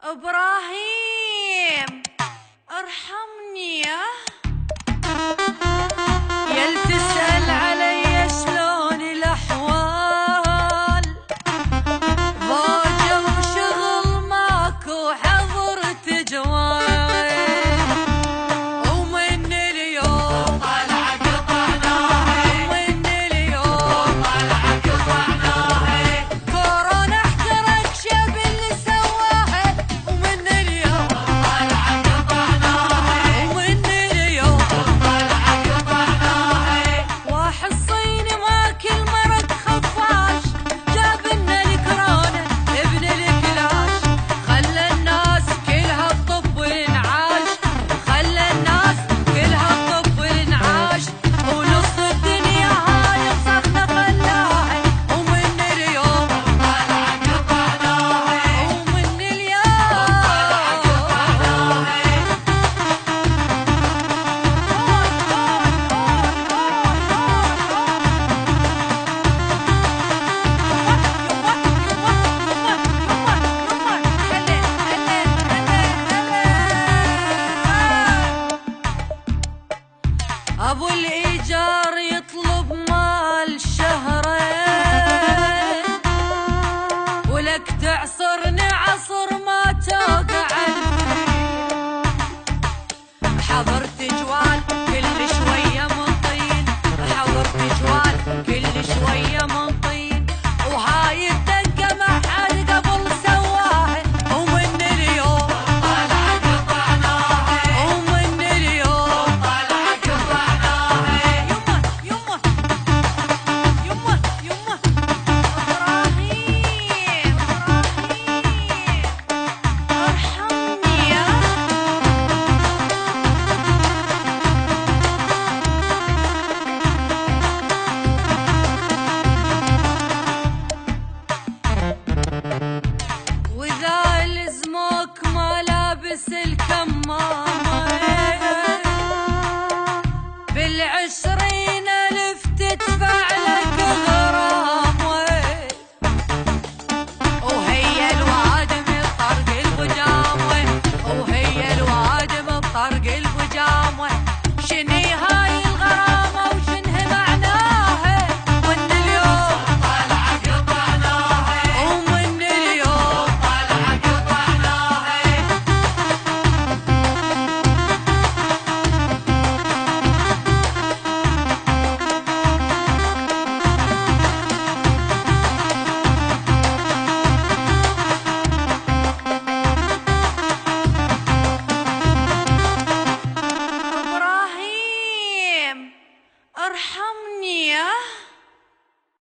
إبراهيم ارحمني يل تسأل علي شلون الأحوال، ضاجة وشغل ماكو حضرت جوال، ومن اليوم طلع قطعناها، ومن اليوم طلع قطعناها، كورونا احترق شب اللي سواها، ومن اليوم طلع قطعناها، ومن اليوم طلع قطعناها، واحد صيني ماكل مرض خفاش جاب لنا الكورونا ابن الكلاش، خلى الناس كلها تطب وانعاش، خلى الناس كلها تطب وانعاش، ونص الدنيا هاي صرنا خلاها، ومن اليوم طلع قطعناها، ومن اليوم ابو الايجار يطلب مال شهرين، ولك تعصرني عصر ما توقع الفيل، حضرت جوال كل شويه من طين، حضرت جوال كل شويه من طين، وهاي الدقه ما حد قبل سواها، ومن اليوم طلع قطعناها، ومن اليوم طلع قطعناها، يمه يمه يمه ابراهيم ارحمني وإذا لزموك ما لابس الكمامة، بال20,000 تدفع لك غرامة، وهي الوادم بطرق البجامة، وهي الوادم بطرق البجامة، شني هاي الغرامة وشنها معناها، ومن اليوم طلع قطعناها، ومن اليوم طلع قطعناها. إبراهيم ارحمني